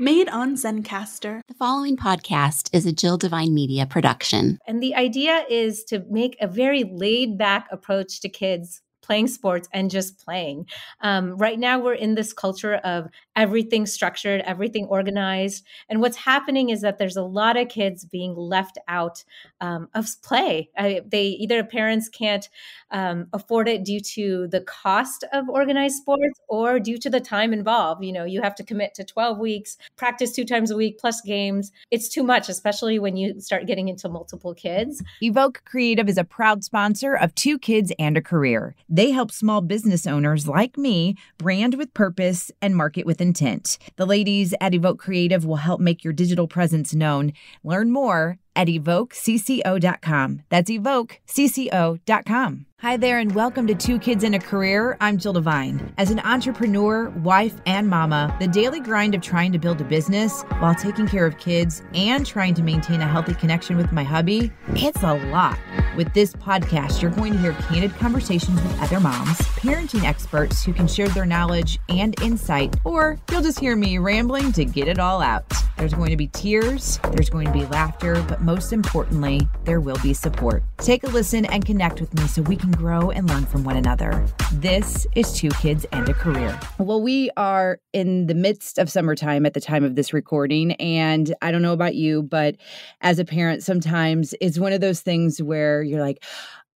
Made on Zencaster. The following podcast is a Jill Devine Media production. And the idea is to make a very laid back approach to kids playing sports and just playing. Right now, we're in this culture of everything structured, everything organized. And what's happening is that there's a lot of kids being left out of play. Either parents can't afford it due to the cost of organized sports or due to the time involved. You know, you have to commit to 12 weeks, practice 2 times a week plus games. It's too much, especially when you start getting into multiple kids. Evoke Creative is a proud sponsor of 2 Kids and a Career. They help small business owners like me brand with purpose and market with intent. The ladies at Evoke Creative will help make your digital presence known. Learn more at evokecco.com. That's evokecco.com. Hi there and welcome to 2 Kids and a Career. I'm Jill Devine. As an entrepreneur, wife, and mama, the daily grind of trying to build a business while taking care of kids and trying to maintain a healthy connection with my hubby, it's a lot. With this podcast, you're going to hear candid conversations with other moms, parenting experts who can share their knowledge and insight, or you'll just hear me rambling to get it all out. There's going to be tears, there's going to be laughter, but most importantly, there will be support. Take a listen and connect with me so we can grow and learn from one another. This is 2 Kids and a Career. Well, we are in the midst of summertime at the time of this recording, and I don't know about you, but as a parent, sometimes it's one of those things where you're like,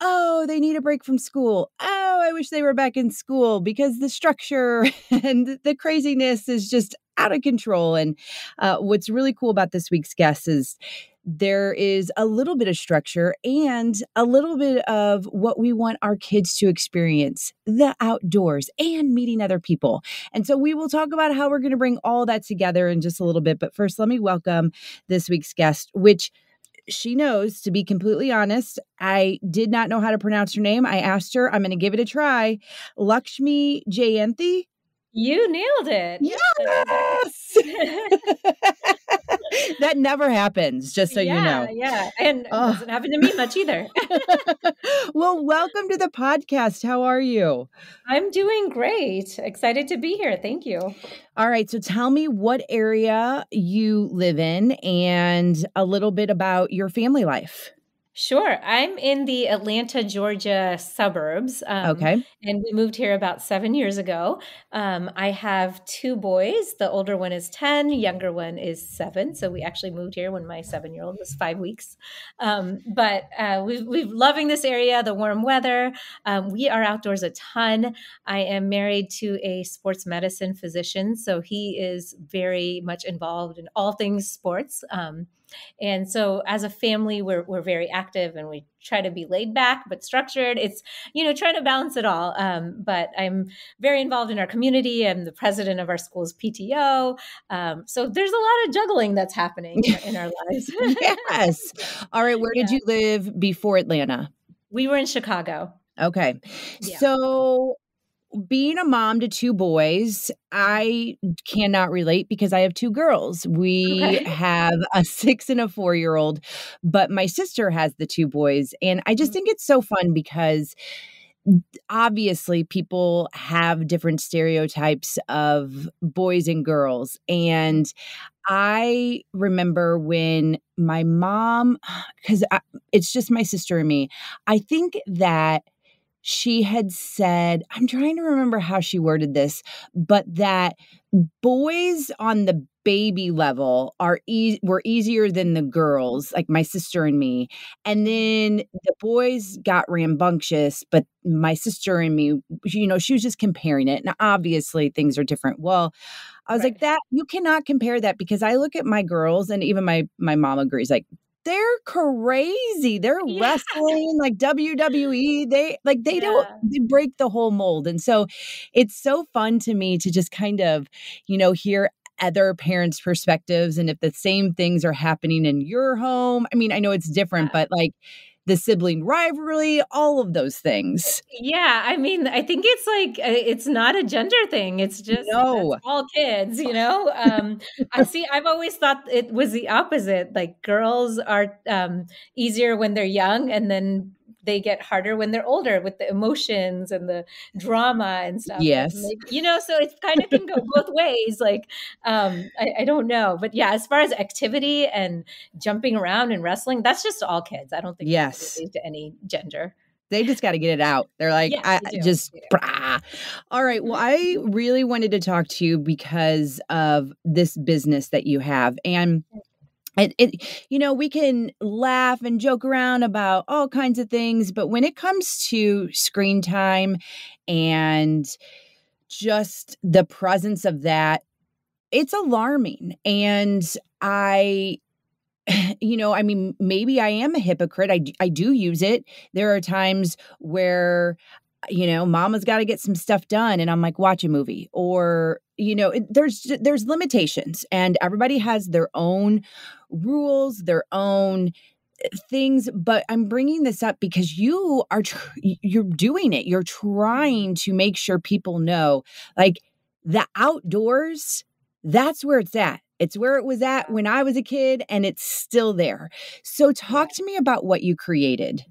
oh, they need a break from school. Oh, I wish they were back in school because the structure and the craziness is just out of control. And what's really cool about this week's guest is there is a little bit of structure and a little bit of what we want our kids to experience, the outdoors and meeting other people. And so we will talk about how we're going to bring all that together in just a little bit. But first, let me welcome this week's guest, which she knows, to be completely honest. I did not know how to pronounce her name. I asked her. I'm going to give it a try. Lakshmi Jayanthi. You nailed it. Yes! That never happens, just so you know. Yeah. And it doesn't happen to me much either. Well, welcome to the podcast. How are you? I'm doing great. Excited to be here. Thank you. All right. So tell me what area you live in and a little bit about your family life. Sure. I'm in the Atlanta, Georgia suburbs. Okay. And we moved here about 7 years ago. I have 2 boys. The older one is 10, younger one is 7. So we actually moved here when my 7-year-old was 5 weeks. But we've loving this area, the warm weather. We are outdoors a ton. I am married to a sports medicine physician. So he is very much involved in all things sports. And so as a family, we're very active and we try to be laid back, but structured. It's, trying to balance it all. But I'm very involved in our community. I'm the president of our school's PTO. So there's a lot of juggling that's happening in our lives. Yes. All right. Where did you live before Atlanta? We were in Chicago. Okay. Yeah. So being a mom to 2 boys, I cannot relate because I have 2 girls. We have a 6 and a 4-year-old, but my sister has the 2 boys. And I just think it's so fun because obviously people have different stereotypes of boys and girls. And I remember when my mom, because it's just my sister and me, I think that she had said, I'm trying to remember how she worded this, but that boys on the baby level were easier than the girls, like my sister and me. And then the boys got rambunctious, but my sister and me, she was just comparing it. And obviously things are different. Well, I was like, that you cannot compare that because I look at my girls and even my mom agrees, like, they're crazy. They're wrestling like WWE. They break the whole mold. And so it's so fun to me to just kind of, hear other parents' perspectives and if the same things are happening in your home. I mean, I know it's different, but like the sibling rivalry, all of those things. Yeah. I mean, I think it's like, it's not a gender thing. It's just all kids, I've always thought it was the opposite. Like girls are easier when they're young and then they get harder when they're older with the emotions and the drama and stuff. Yes. And maybe, so it kind of can go both ways. Like, I don't know. But yeah, as far as activity and jumping around and wrestling, that's just all kids. I don't think it's related to any gender. They just got to get it out. They're like, yes, I just, all right. Well, I really wanted to talk to you because of this business that you have. And we can laugh and joke around about all kinds of things, but when it comes to screen time and just the presence of that, it's alarming. And maybe I am a hypocrite. I do use it. There are times where, mama's got to get some stuff done and I'm like, watch a movie or, there's limitations and everybody has their own rules, their own things. But I'm bringing this up because you're doing it. You're trying to make sure people know, like, the outdoors, that's where it's at. It's where it was at when I was a kid, and it's still there. So talk to me about what you created.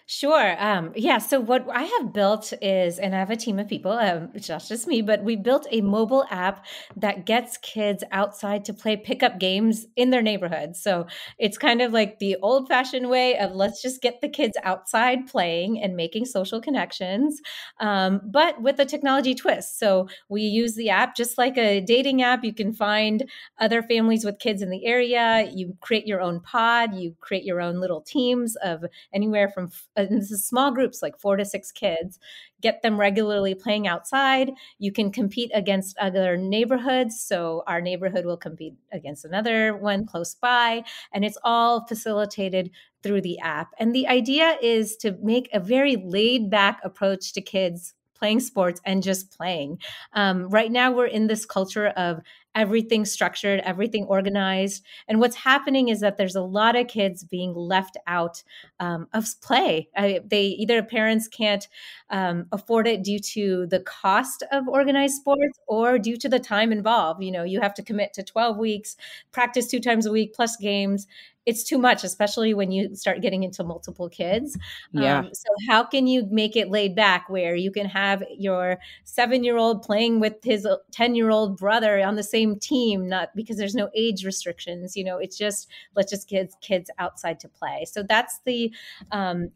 Sure. So what I have built is, and I have a team of people, it's not just me, but we built a mobile app that gets kids outside to play pickup games in their neighborhood. So it's kind of like the old fashioned way of let's just get the kids outside playing and making social connections, but with a technology twist. So we use the app just like a dating app. You can find other families with kids in the area. You create your own pod, you create your own little teams of anywhere from and this is small groups, like 4 to 6 kids, get them regularly playing outside. You can compete against other neighborhoods. So our neighborhood will compete against another one close by, and it's all facilitated through the app. And the idea is to make a very laid back approach to kids playing sports and just playing. Right now, we're in this culture of everything structured, everything organized. And what's happening is that there's a lot of kids being left out of play. Either parents can't afford it due to the cost of organized sports or due to the time involved. You have to commit to 12 weeks, practice 2 times a week plus games. It's too much, especially when you start getting into multiple kids. Yeah. So how can you make it laid back where you can have your 7-year-old playing with his 10-year-old brother on the same team, not because there's no age restrictions. It's just, let's just get kids outside to play. So that's the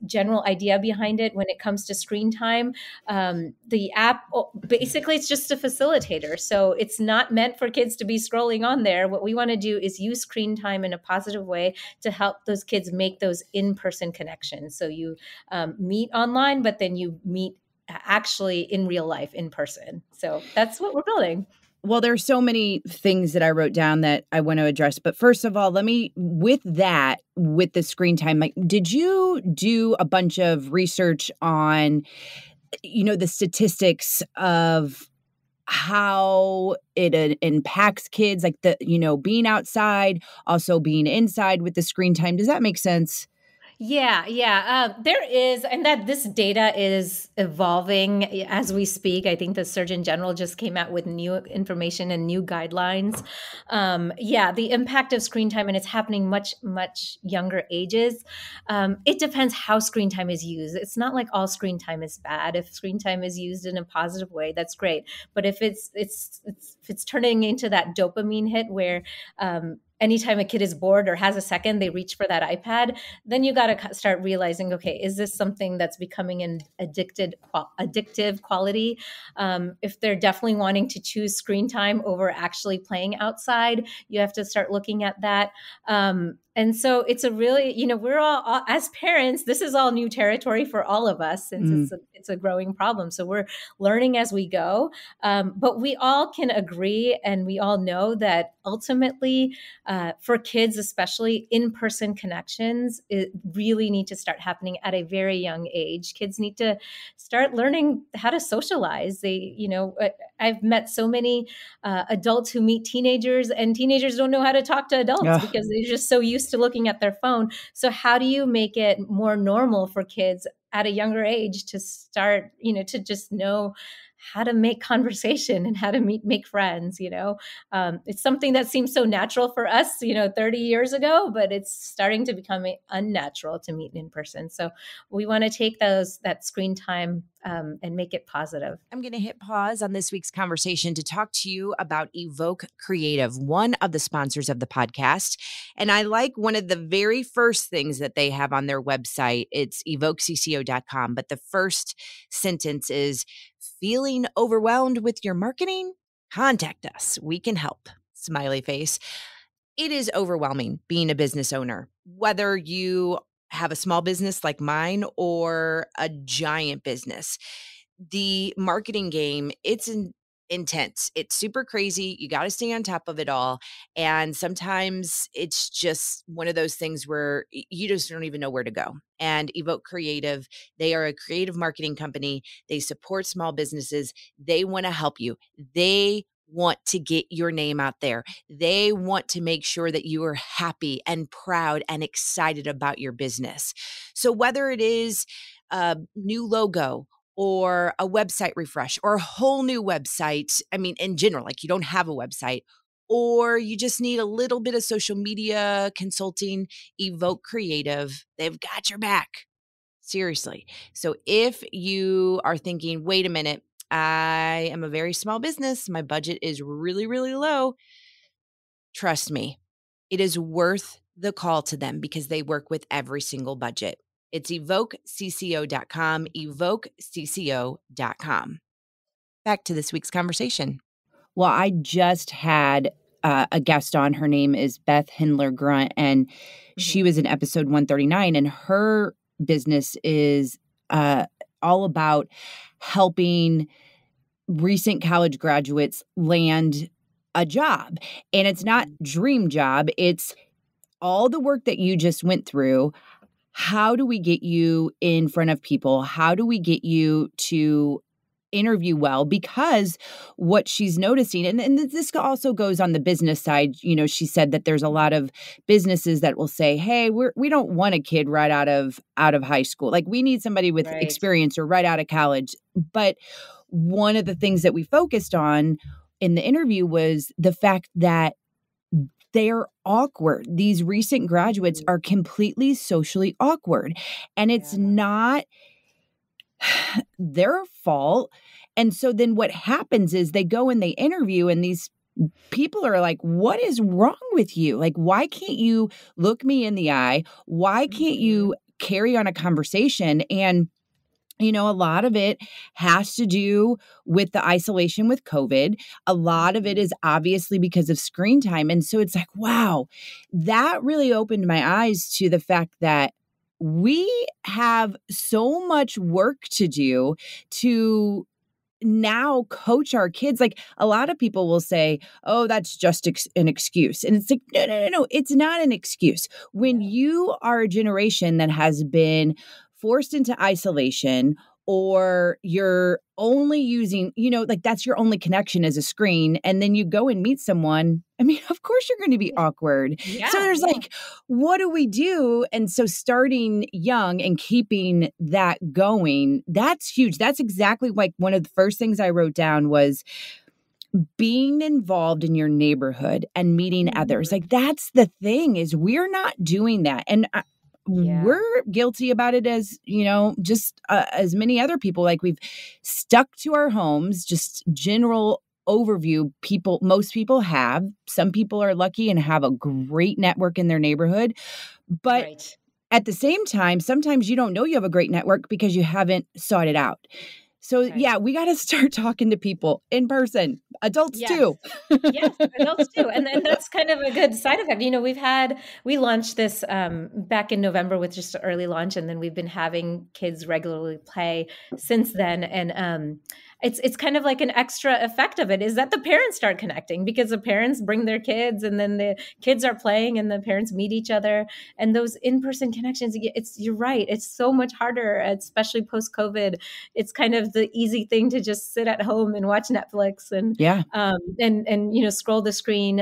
general idea behind it. When it comes to screen time, the app, basically it's just a facilitator. So it's not meant for kids to be scrolling on there. What we want to do is use screen time in a positive way to help those kids make those in-person connections. So you meet online, but then you meet actually in real life, in person. So that's what we're building. Well, there's so many things that I wrote down that I want to address. But first of all, with the screen time, like, did you do a bunch of research on, the statistics of how it impacts kids, like being outside, also being inside with the screen time? Does that make sense? Yeah. There is, and that this data is evolving as we speak. I think the Surgeon General just came out with new information and new guidelines. The impact of screen time, and it's happening much, much younger ages. It depends how screen time is used. It's not like all screen time is bad. If screen time is used in a positive way, that's great. But if it's turning into that dopamine hit where anytime a kid is bored or has a second, they reach for that iPad, then you got to start realizing, okay, is this something that's becoming an addictive quality? If they're definitely wanting to choose screen time over actually playing outside, you have to start looking at that. And so it's a really, we're all, as parents, this is all new territory for all of us since it's a growing problem. So we're learning as we go. But we all can agree and we all know that ultimately for kids, especially in-person connections, it really need to start happening at a very young age. Kids need to start learning how to socialize. I've met so many adults who meet teenagers, and teenagers don't know how to talk to adults because they're just so used to looking at their phone. So how do you make it more normal for kids at a younger age to start, to just know how to make conversation and how to make friends. It's something that seems so natural for us, 30 years ago, but it's starting to become unnatural to meet in person. So we want to take that screen time and make it positive. I'm going to hit pause on this week's conversation to talk to you about Evoke Creative, one of the sponsors of the podcast. And I like one of the very first things that they have on their website. It's evokecco.com. But the first sentence is, feeling overwhelmed with your marketing? Contact us. We can help. Smiley face. It is overwhelming being a business owner, whether you have a small business like mine or a giant business. The marketing game, it's intense. It's super crazy. You got to stay on top of it all. And sometimes it's just one of those things where you just don't even know where to go. And Evoke Creative, they are a creative marketing company. They support small businesses. They want to help you. They want to get your name out there. They want to make sure that you are happy and proud and excited about your business. So whether it is a new logo or a website refresh or a whole new website, I mean, in general, like you don't have a website, or you just need a little bit of social media consulting, Evoke Creative, they've got your back. Seriously. So if you are thinking, wait a minute, I am a very small business, my budget is really, really low, trust me, it is worth the call to them because they work with every single budget. It's evokecco.com, evokecco.com. Back to this week's conversation. Well, I just had a guest on. Her name is Beth Hindler Grunt, and she was in episode 139, and her business is all about helping recent college graduates land a job. And it's not dream job. It's all the work that you just went through. How do we get you in front of people? How do we get you to interview well? Because what she's noticing, and this also goes on the business side, she said that there's a lot of businesses that will say, hey, we don't want a kid right out of high school. Like we need somebody with experience or right out of college. But one of the things that we focused on in the interview was the fact that they're awkward. These recent graduates are completely socially awkward, and it's not their fault. And so then what happens is they go and they interview, and these people are like, what is wrong with you? Like, why can't you look me in the eye? Why can't you carry on a conversation? And a lot of it has to do with the isolation with COVID. A lot of it is obviously because of screen time. And so it's like, wow, that really opened my eyes to the fact that we have so much work to do to now coach our kids. Like a lot of people will say, oh, that's just an excuse. And it's like, no, it's not an excuse. When you are a generation that has been forced into isolation, or you're only using, like that's your only connection as a screen, and then you go and meet someone, I mean, of course you're going to be awkward. So there's like, what do we do? And so starting young and keeping that going, that's huge. That's exactly like one of the first things I wrote down was being involved in your neighborhood and meeting others. Like that's the thing, is we're not doing that. And we're guilty about it as, just as many other people. Like we've stuck to our homes, just general overview. Most people have. Some people are lucky and have a great network in their neighborhood. But at the same time, sometimes you don't know you have a great network because you haven't sought it out. So we got to start talking to people in person, adults too. Yes, adults too. And that's kind of a good side effect. We launched this back in November with just an early launch, and then we've been having kids regularly play since then. And it's kind of like an extra effect of it is that the parents start connecting because the parents bring their kids, and then the kids are playing and the parents meet each other, and those in-person connections, you're right. It's so much harder, especially post-COVID. It's kind of the easy thing to just sit at home and watch Netflix and scroll the screen.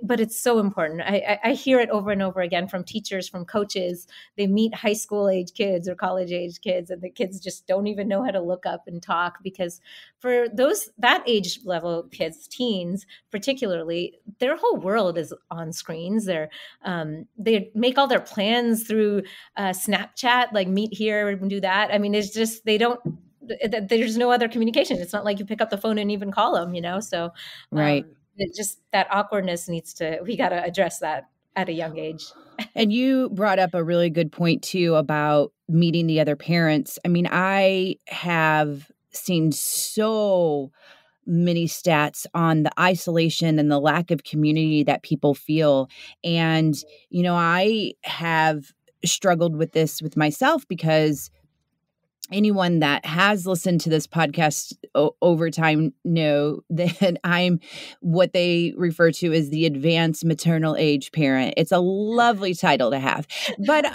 but it's so important. I hear it over and over again from teachers, from coaches. They meet high school age kids or college age kids, and the kids just don't even know how to look up and talk, because for that age level kids, teens particularly, their whole world is on screens. They make all their plans through Snapchat, like meet here and do that. I mean, it's just, there's no other communication. It's not like you pick up the phone and even call them, So Right. that awkwardness we got to address that at a young age. And you brought up a really good point too about meeting the other parents. I mean, I have seen so many stats on the isolation and the lack of community that people feel. And, I have struggled with this with myself, because anyone that has listened to this podcast over time know that I'm what they refer to as the advanced maternal age parent. It's a lovely title to have. But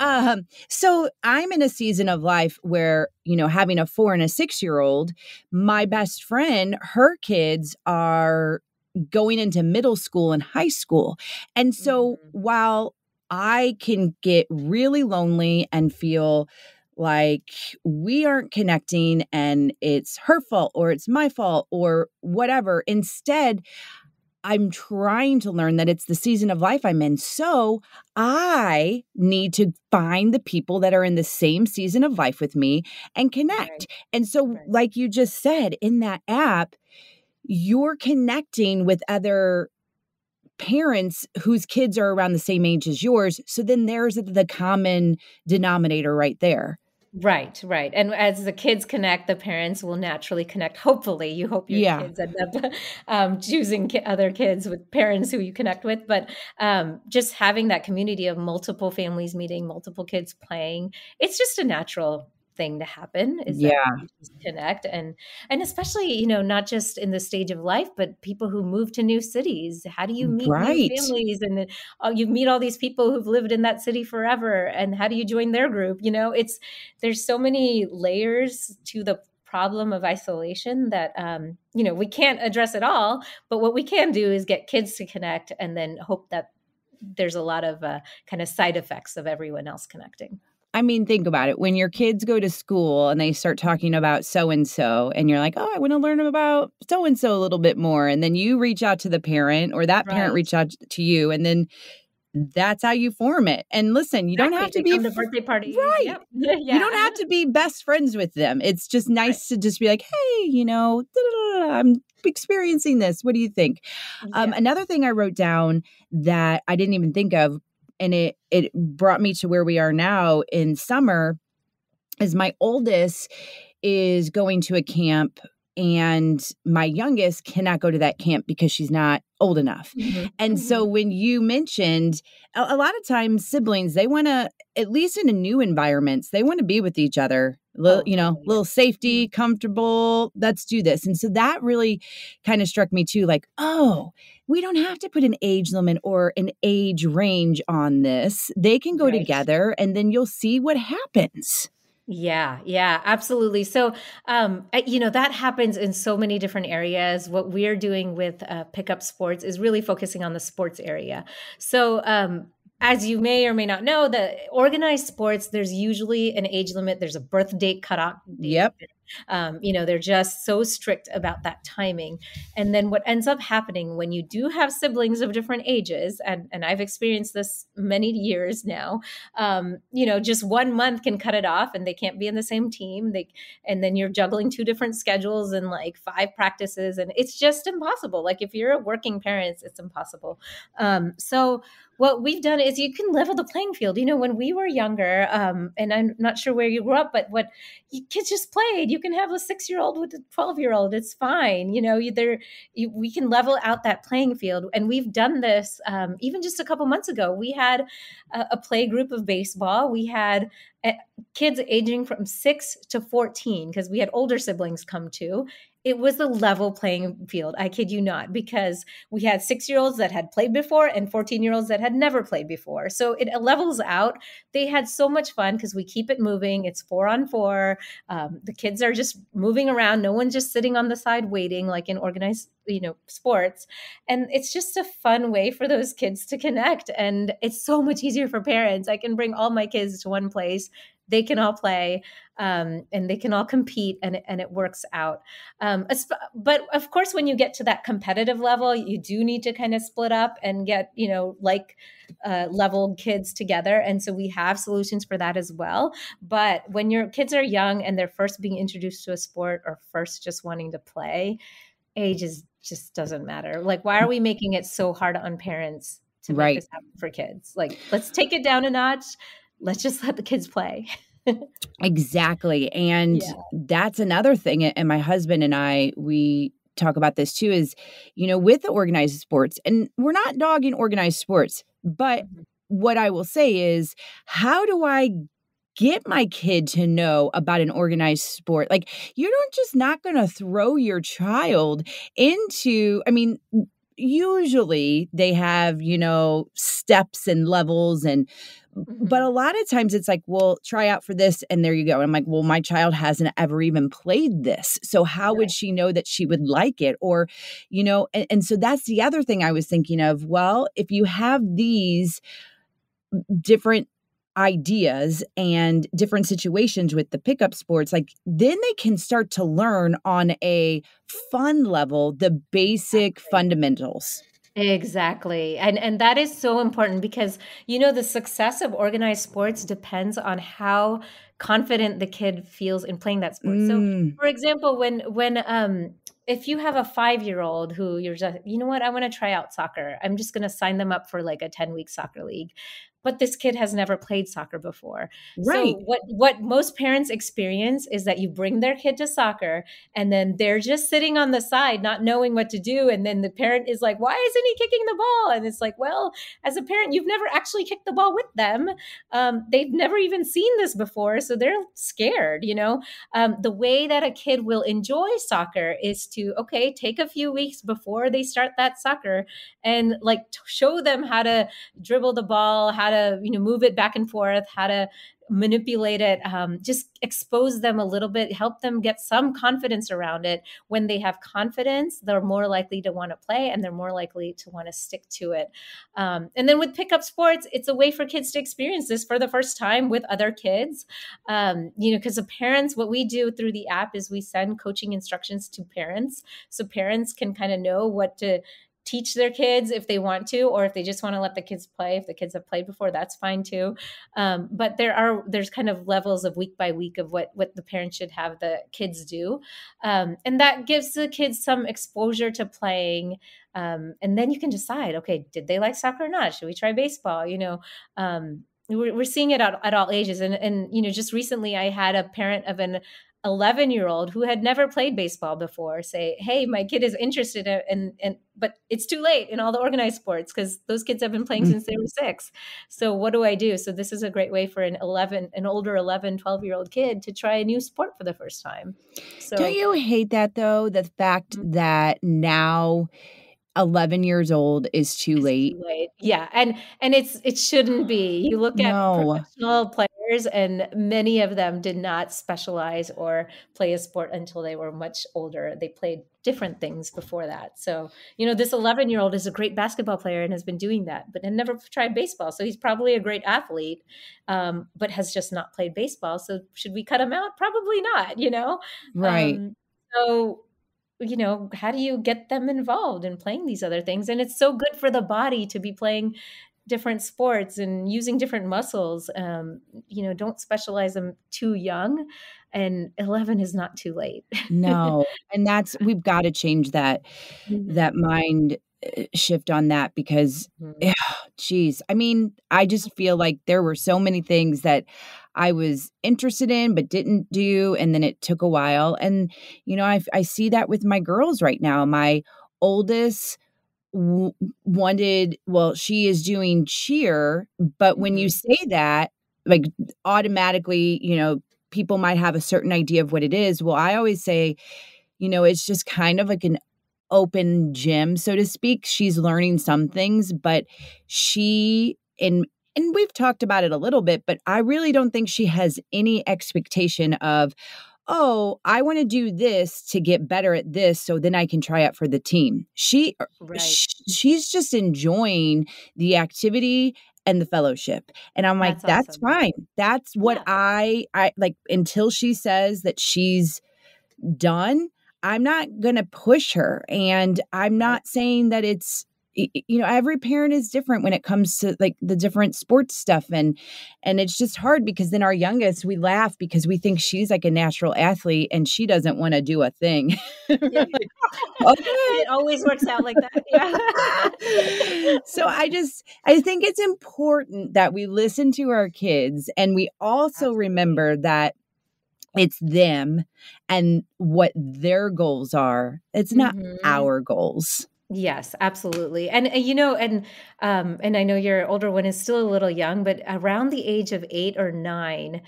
so I'm in a season of life where, having a 4 and a 6-year-old, my best friend, her kids are going into middle school and high school. And so while I can get really lonely and feel like we aren't connecting and it's her fault or it's my fault or whatever, instead, I'm trying to learn that it's the season of life I'm in. So I need to find the people that are in the same season of life with me and connect. Right. And so, like you just said, in that app, you're connecting with other parents whose kids are around the same age as yours. So then there's the common denominator right there. Right. And as the kids connect, the parents will naturally connect. Hopefully, you hope your kids end up choosing other kids with parents who you connect with. But just having that community of multiple families meeting, multiple kids playing, it's just a natural thing to happen, is that you just connect. And especially, not just in the stage of life, but people who move to new cities. How do you meet new families? And then you meet all these people who've lived in that city forever. And how do you join their group? There's so many layers to the problem of isolation that, we can't address it all. But what we can do is get kids to connect, and then hope that there's a lot of kind of side effects of everyone else connecting. I mean, think about it. When your kids go to school and they start talking about so-and-so, and you're like, oh, I want to learn about so-and-so a little bit more. And then you reach out to the parent, or that parent reach out to you. And then that's how you form it. And listen, you don't have to be come to birthday parties. Right. Yep. You don't have to be best friends with them. It's just nice to just be like, hey, I'm experiencing this. What do you think? Another thing I wrote down that I didn't even think of, and it brought me to where we are now in summer, is my oldest is going to a camp, and my youngest cannot go to that camp because she's not old enough. And so when you mentioned, a lot of times siblings, they want to, at least in a new environments, they want to be with each other, little safety, comfortable, let's do this. And so that really kind of struck me too, like, oh, we don't have to put an age limit or an age range on this. They can go together, and then you'll see what happens. Yeah, absolutely. So, that happens in so many different areas. What we're doing with Pickup Sports is really focusing on the sports area. So, as you may or may not know, the organized sports, there's usually an age limit. There's a birth date cutoff date. Yep. They're just so strict about that timing. And then what ends up happening when you do have siblings of different ages, and I've experienced this many years now, just 1 month can cut it off and they can't be in the same team. And then you're juggling 2 different schedules and like 5 practices, and it's just impossible. Like if you're a working parent, it's impossible. So what we've done is you can level the playing field. When we were younger, and I'm not sure where you grew up, but kids just played. You can have a 6-year-old with a 12-year-old. It's fine. We can level out that playing field. And we've done this even just a couple months ago. We had a play group of baseball. We had kids aging from 6 to 14, because we had older siblings come too. It was a level playing field. I kid you not, because we had 6-year-olds that had played before and 14-year-olds that had never played before. So it levels out. They had so much fun because we keep it moving. It's 4-on-4. The kids are just moving around. No one's just sitting on the side waiting like in organized sports. And it's just a fun way for those kids to connect. And it's so much easier for parents. I can bring all my kids to one place. They can all play, and they can all compete, and it works out. But of course, when you get to that competitive level, you do need to kind of split up and get, level kids together. And so we have solutions for that as well. But when your kids are young and they're first being introduced to a sport or first just wanting to play, age just doesn't matter. Like, why are we making it so hard on parents to make this happen for kids? Like, let's take it down a notch. Let's just let the kids play. Exactly. And that's another thing. And my husband and I, we talk about this too, is, with the organized sports, and we're not dogging organized sports, but what I will say is, how do I get my kid to know about an organized sport? Like, you don't just not going to throw your child into, usually they have, steps and levels but a lot of times it's like, well, try out for this and there you go. And I'm like, well, my child hasn't ever even played this. So how would she know that she would like it? Or, and so that's the other thing I was thinking of. Well, if you have these different ideas and different situations with the pickup sports, like then they can start to learn on a fun level, the basic fundamentals. Exactly. And that is so important because, the success of organized sports depends on how confident the kid feels in playing that sport. So, for example, if you have a 5-year-old who you're just, you know what, I want to try out soccer. I'm just going to sign them up for like a 10-week soccer league. But this kid has never played soccer before. Right. So what most parents experience is that you bring their kid to soccer and then they're just sitting on the side, not knowing what to do. And then the parent is like, why isn't he kicking the ball? And it's like, well, as a parent, you've never actually kicked the ball with them. They've never even seen this before. So they're scared, The way that a kid will enjoy soccer is to, take a few weeks before they start that soccer and show them how to dribble the ball, how to, move it back and forth, how to manipulate it, just expose them a little bit, help them get some confidence around it. When they have confidence, they're more likely to want to play and they're more likely to want to stick to it. And then with pickup sports, it's a way for kids to experience this for the first time with other kids. Because the parents, what we do through the app is we send coaching instructions to parents. So parents can kind of know what to teach their kids if they want to, or if they just want to let the kids play. If the kids have played before, that's fine too. But there's kind of levels of week by week of what the parents should have the kids do. And that gives the kids some exposure to playing. And then you can decide, okay, did they like soccer or not? Should we try baseball? We're seeing it at all ages. And just recently I had a parent of an 11-year-old who had never played baseball before say, hey, my kid is interested but it's too late in all the organized sports because those kids have been playing since they were 6. So what do I do? So this is a great way for an older 11, 12-year-old kid to try a new sport for the first time. So don't you hate that though? The fact that now 11 years old is too late. Too late. Yeah. And it shouldn't be. You look at professional players and many of them did not specialize or play a sport until they were much older. They played different things before that. So, this 11-year-old is a great basketball player and has been doing that, but had never tried baseball. So he's probably a great athlete, but has just not played baseball. So should we cut him out? Probably not, Right. So how do you get them involved in playing these other things? And it's so good for the body to be playing different sports and using different muscles. Don't specialize them too young, and 11 is not too late. No. And we've got to change that mind shift on that because, geez, I just feel like there were so many things that I was interested in but didn't do, and then it took a while. And, I see that with my girls right now. My oldest she is doing cheer, but when you say that, like automatically, people might have a certain idea of what it is. Well, I always say, it's just kind of like an open gym, so to speak. She's learning some things, but and we've talked about it a little bit, but I really don't think she has any expectation of, oh, I want to do this to get better at this so then I can try out for the team. Right. She's just enjoying the activity and the fellowship. And I'm like, That's that's awesome. fine. That's what Yeah. I like until she says that she's done. I'm not going to push her. And I'm Right. not saying that it's, every parent is different when it comes to like the different sports stuff. And it's just hard because then our youngest, we laugh because we think she's like a natural athlete and she doesn't want to do a thing. Yeah. We're like, okay. It always works out like that. Yeah. So I think it's important that we listen to our kids and we also Absolutely. remember that it's them and what their goals are. It's not Mhm. our goals. Yes, absolutely. And I know your older one is still a little young, but around the age of 8 or 9,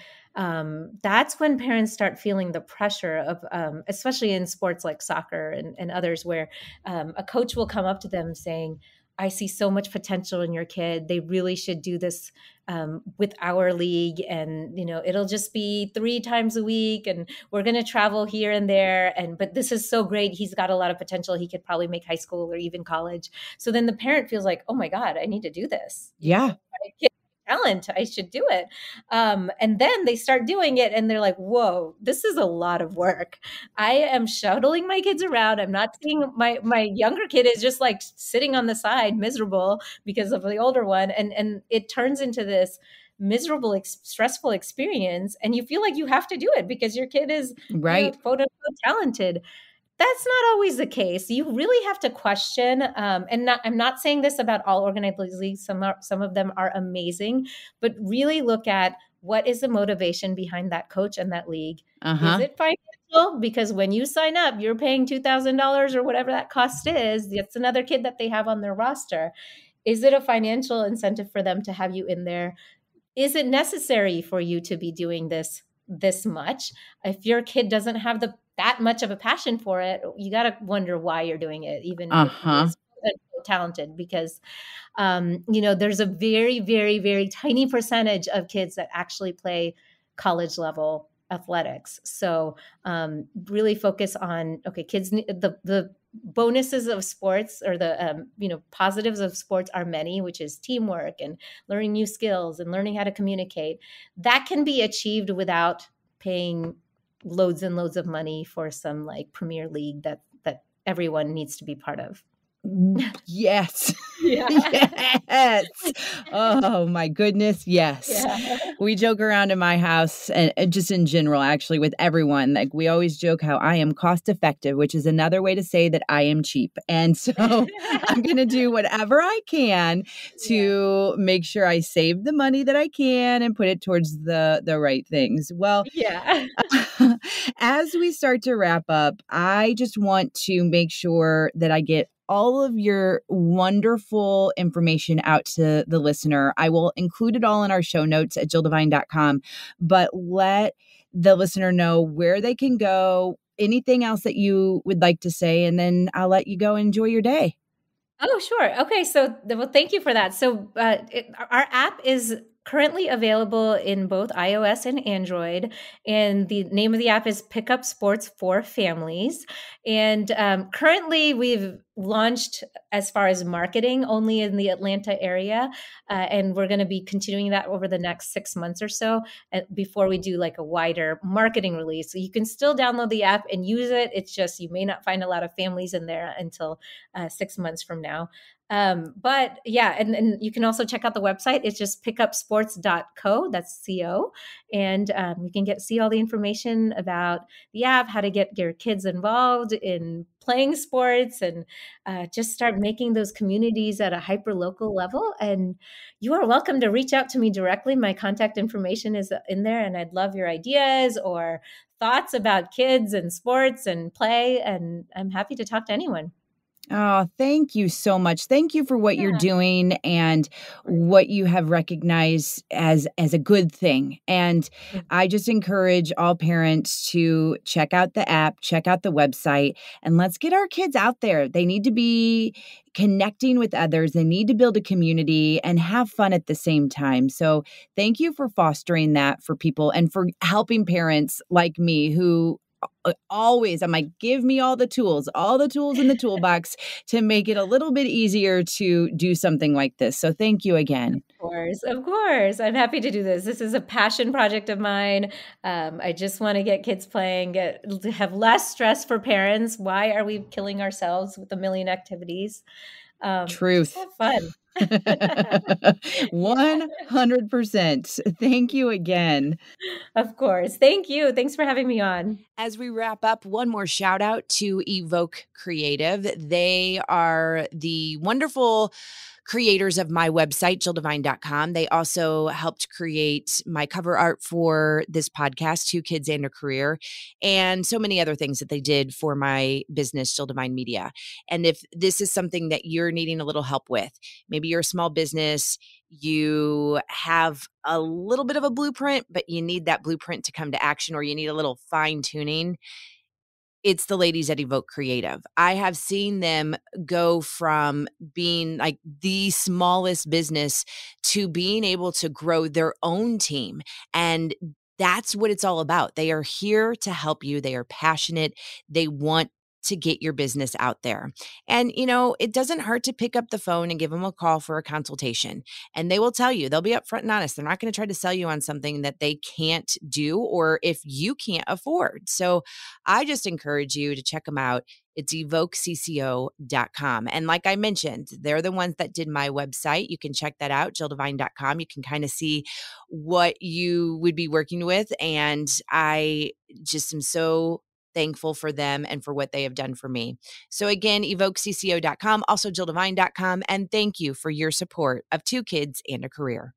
that's when parents start feeling the pressure of, especially in sports like soccer and others, where a coach will come up to them saying, "I see so much potential in your kid. They really should do this with our league, and it'll just be 3 times a week, and we're going to travel here and there, and but this is so great. He's got a lot of potential. He could probably make high school or even college." So then the parent feels like, "Oh my god, I need to do this. Yeah. My kid has talent, I should do it." And then they start doing it and they're like, "Whoa, this is a lot of work. I am shuttling my kids around. I'm not seeing my younger kid is just like sitting on the side miserable because of the older one." And it turns into this miserable, stressful experience, and you feel like you have to do it because your kid is, Right. quote unquote talented. That's not always the case. You really have to question, I'm not saying this about all organized leagues. Some of them are amazing, but really look at what is the motivation behind that coach and that league. Is Uh-huh. it financial? Because when you sign up, you're paying $2,000 or whatever that cost is. That's another kid that they have on their roster. Is it a financial incentive for them to have you in there? Is it necessary for you to be doing this much? If your kid doesn't have that much of a passion for it, you got to wonder why you're doing it, even if he Uh-huh. is talented, because there's a very, very, very tiny percentage of kids that actually play college level athletics. So really focus on, okay, kids, the bonuses of sports, or the positives of sports are many, which is teamwork and learning new skills and learning how to communicate. That can be achieved without paying loads and loads of money for some like premier league that everyone needs to be part of. Yes. Yeah. Yes. Oh my goodness. Yes. Yeah. We joke around in my house and just in general, actually, with everyone. Like we always joke how I am cost effective, which is another way to say that I am cheap. And so I'm going to do whatever I can Yeah. to make sure I save the money that I can and put it towards the right things. Well, Yeah. as we start to wrap up, I just want to make sure that I get all of your wonderful information out to the listener. I will include it all in our show notes at jilldevine.com, but let the listener know where they can go, anything else that you would like to say, and then I'll let you go enjoy your day. Oh, sure. Okay. So, well, thank you for that. So, our app is currently available in both iOS and Android. And the name of the app is Pickup Sports for Families. And currently, we've launched as far as marketing only in the Atlanta area. And we're going to be continuing that over the next 6 months or so before we do like a wider marketing release. So, you can still download the app and use it. It's just you may not find a lot of families in there until 6 months from now. But yeah, and you can also check out the website. It's just pickupsports.co. That's CO. And you can see all the information about the app, how to get your kids involved in playing sports, and just start making those communities at a hyper local level. And you are welcome to reach out to me directly. My contact information is in there, and I'd love your ideas or thoughts about kids and sports and play. And I'm happy to talk to anyone. Oh, thank you so much. Thank you for what you're Yeah, doing and of course. what you have recognized as a good thing. And Mm. I just encourage all parents to check out the app, check out the website, and let's get our kids out there. They need to be connecting with others. They need to build a community and have fun at the same time. So, thank you for fostering that for people and for helping parents like me who always I'm like, give me all the tools in the toolbox to make it a little bit easier to do something like this. So thank you again. Of course. I'm happy to do this. This is a passion project of mine. I just want to get kids playing, to have less stress for parents. Why are we killing ourselves with a million activities? Just Truth. have fun. Yeah, 100%. Thank you again. of course. Thank you. Thanks for having me on. As we wrap up, one more shout out to Evoke Creative. They are the wonderful creators of my website, JillDevine.com. They also helped create my cover art for this podcast, Two Kids and a Career, and so many other things that they did for my business, Jill Devine Media. And if this is something that you're needing a little help with, maybe you're a small business, you have a little bit of a blueprint, but you need that blueprint to come to action, or you need a little fine tuning, it's the ladies at Evoke Creative. I have seen them go from being like the smallest business to being able to grow their own team. And that's what it's all about. They are here to help you. They are passionate. They want to get your business out there. And, it doesn't hurt to pick up the phone and give them a call for a consultation. And they will tell you, they'll be upfront and honest. They're not going to try to sell you on something that they can't do or if you can't afford. So, I just encourage you to check them out. It's evokecco.com. And like I mentioned, they're the ones that did my website. You can check that out, jilldevine.com. You can kind of see what you would be working with. And I just am so thankful for them and for what they have done for me. So again, evokecco.com, also jilldevine.com. And thank you for your support of Two Kids and a Career.